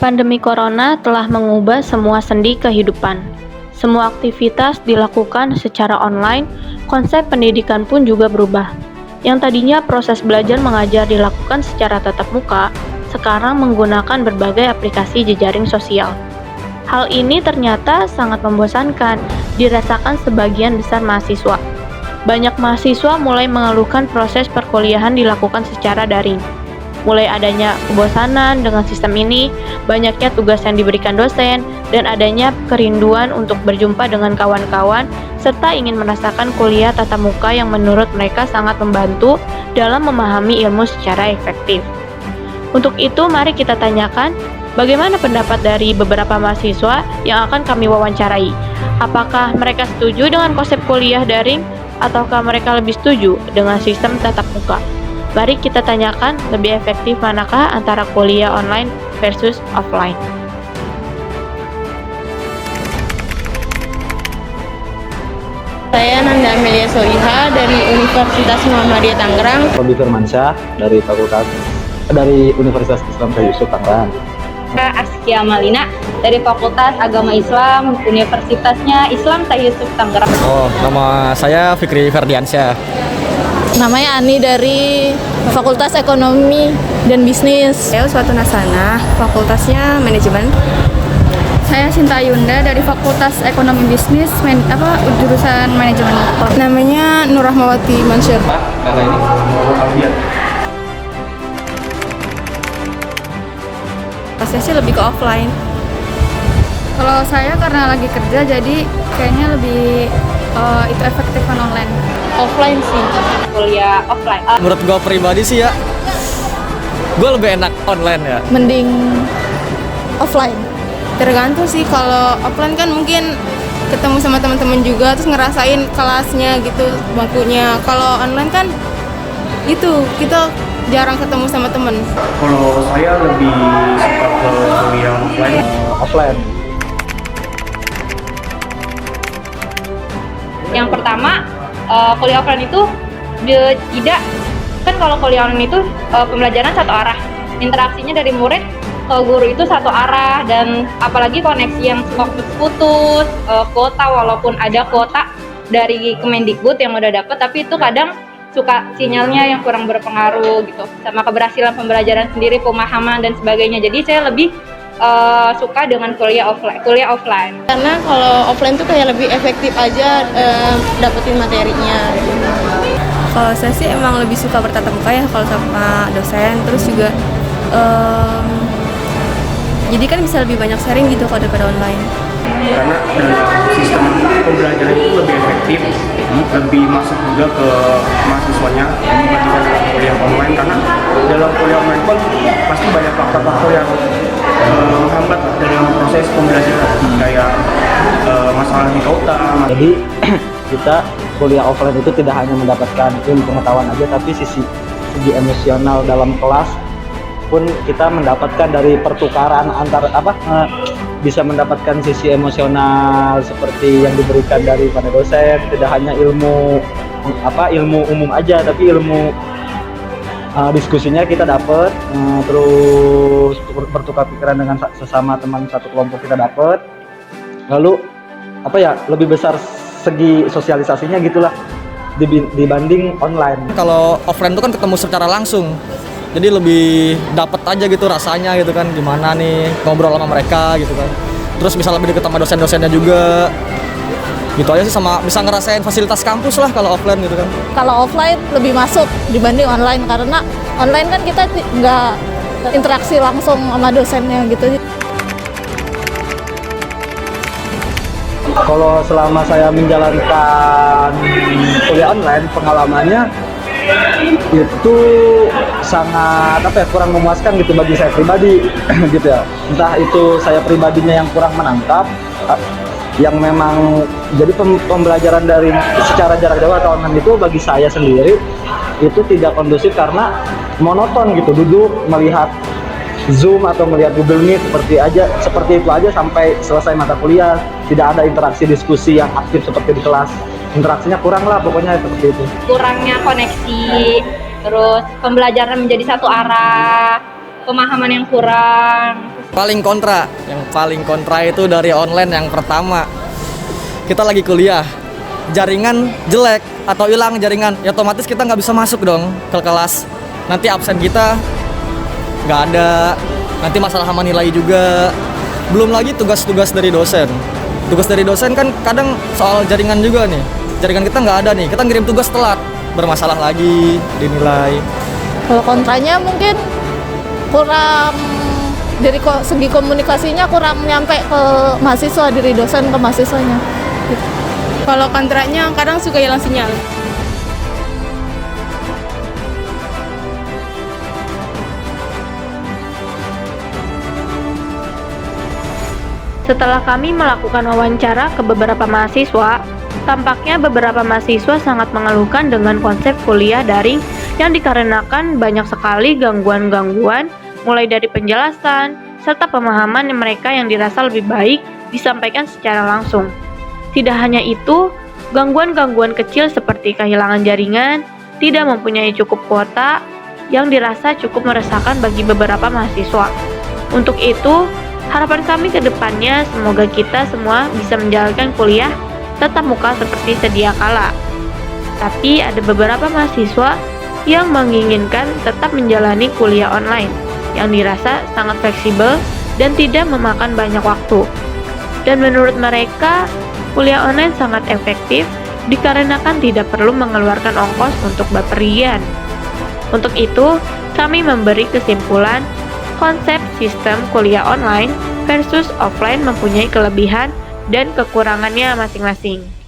Pandemi Corona telah mengubah semua sendi kehidupan. Semua aktivitas dilakukan secara online, konsep pendidikan pun juga berubah. Yang tadinya proses belajar mengajar dilakukan secara tatap muka, sekarang menggunakan berbagai aplikasi jejaring sosial. Hal ini ternyata sangat membosankan, dirasakan sebagian besar mahasiswa. Banyak mahasiswa mulai mengeluhkan proses perkuliahan dilakukan secara daring. Mulai adanya kebosanan dengan sistem ini, banyaknya tugas yang diberikan dosen, dan adanya kerinduan untuk berjumpa dengan kawan-kawan, serta ingin merasakan kuliah tatap muka yang menurut mereka sangat membantu dalam memahami ilmu secara efektif. Untuk itu, mari kita tanyakan, bagaimana pendapat dari beberapa mahasiswa yang akan kami wawancarai? Apakah mereka setuju dengan konsep kuliah daring, ataukah mereka lebih setuju dengan sistem tatap muka? Mari kita tanyakan lebih efektif manakah antara kuliah online versus offline. Saya Nanda Amelia Soiha dari Universitas Muhammadiyah Tangerang. Robi Firmansyah dari Universitas Islam Syekh Yusuf Tangerang. Askia Malina dari Fakultas Agama Islam Universitasnya Islam Syekh Yusuf Tangerang. Nama saya Fikri Ferdiansyah. Namanya Ani dari Fakultas Ekonomi dan Bisnis. Saya Uswatun Hasanah, Fakultasnya Manajemen. Saya Sinta Yunda dari Fakultas Ekonomi Bisnis, jurusan Manajemen. Namanya Nur Rahmawati Mansyur. Saya sih lebih ke offline. Kalau saya karena lagi kerja, jadi kayaknya lebih itu efektifan online. Offline sih. Kuliah offline. Menurut gue pribadi sih ya, gue lebih enak online ya. Mending offline. Tergantung sih, kalau offline kan mungkin ketemu sama teman-teman juga, terus ngerasain kelasnya gitu, bangkunya. Kalau online kan itu kita jarang ketemu sama temen. Kalau saya lebih suka ke kuliah offline. Offline. Yang pertama, kuliah offline itu tidak, kan kalau kuliah online itu pembelajaran satu arah, interaksinya dari murid ke guru itu satu arah, dan apalagi koneksi yang suka putus-putus, kuota, walaupun ada kuota dari Kemendikbud yang udah dapet, tapi itu kadang suka sinyalnya yang kurang berpengaruh gitu, sama keberhasilan pembelajaran sendiri, pemahaman dan sebagainya. Jadi saya lebih suka dengan kuliah offline. Karena kalau offline tuh kayak lebih efektif aja dapetin materinya. Kalau saya sih emang lebih suka bertatap muka ya kalau sama dosen, terus juga jadi kan bisa lebih banyak sharing gitu kalau daripada online. Karena sistem pembelajaran itu lebih efektif, lebih masuk juga ke mahasiswanya dibandingkan dengan kuliah online. Karena dalam kuliah online pun pasti banyak faktor-faktor yang menghambat dalam proses pembelajaran, kayak masalah di kota. Jadi kita kuliah offline itu tidak hanya mendapatkan ilmu pengetahuan aja, tapi segi emosional dalam kelas pun kita mendapatkan dari pertukaran bisa mendapatkan sisi emosional seperti yang diberikan dari pada dosen. Tidak hanya ilmu umum aja, tapi ilmu diskusinya kita dapat, terus bertukar pikiran dengan sesama teman satu kelompok kita dapat. Lalu lebih besar segi sosialisasinya gitulah dibanding online. Kalau offline itu kan ketemu secara langsung, jadi lebih dapat aja gitu rasanya gitu kan, gimana nih ngobrol sama mereka gitu kan. Terus bisa lebih dekat sama dosen-dosennya juga. Gitu aja sih, sama bisa ngerasain fasilitas kampus lah kalau offline gitu kan. Kalau offline lebih masuk dibanding online, karena online kan kita nggak interaksi langsung sama dosennya gitu. Kalau selama saya menjalankan kuliah online, pengalamannya itu sangat kurang memuaskan gitu bagi saya pribadi gitu ya. Entah itu saya pribadinya yang kurang menangkap, yang memang jadi pembelajaran dari secara jarak jauh atau online itu bagi saya sendiri itu tidak kondusif karena monoton gitu, duduk melihat Zoom atau melihat Google Meet seperti itu aja sampai selesai mata kuliah. Tidak ada interaksi diskusi yang aktif seperti di kelas. Interaksinya kurang lah pokoknya seperti itu. Kurangnya koneksi, terus pembelajaran menjadi satu arah, pemahaman yang kurang, terus Paling kontra, yang paling kontra itu dari online yang pertama. Kita lagi kuliah, jaringan jelek atau hilang jaringan, ya otomatis kita nggak bisa masuk dong ke kelas. Nanti absen kita nggak ada, nanti masalah sama nilai juga. Belum lagi tugas-tugas dari dosen. Tugas dari dosen kan kadang soal jaringan juga nih. Jaringan kita nggak ada nih, kita ngirim tugas telat, bermasalah lagi, dinilai. Kalau kontranya mungkin kurang, dari segi komunikasinya kurang nyampe ke mahasiswa, dari dosen ke mahasiswanya. Kalau kontraknya kadang suka hilang sinyal. Setelah kami melakukan wawancara ke beberapa mahasiswa, tampaknya beberapa mahasiswa sangat mengeluhkan dengan konsep kuliah daring yang dikarenakan banyak sekali gangguan-gangguan, mulai dari penjelasan, serta pemahaman mereka yang dirasa lebih baik disampaikan secara langsung. Tidak hanya itu, gangguan-gangguan kecil seperti kehilangan jaringan, tidak mempunyai cukup kuota, yang dirasa cukup meresahkan bagi beberapa mahasiswa. Untuk itu, harapan kami ke depannya semoga kita semua bisa menjalankan kuliah tatap muka seperti sedia kala. Tapi ada beberapa mahasiswa yang menginginkan tetap menjalani kuliah online yang dirasa sangat fleksibel dan tidak memakan banyak waktu. Dan menurut mereka, kuliah online sangat efektif dikarenakan tidak perlu mengeluarkan ongkos untuk bepergian. Untuk itu, kami memberi kesimpulan konsep sistem kuliah online versus offline mempunyai kelebihan dan kekurangannya masing-masing.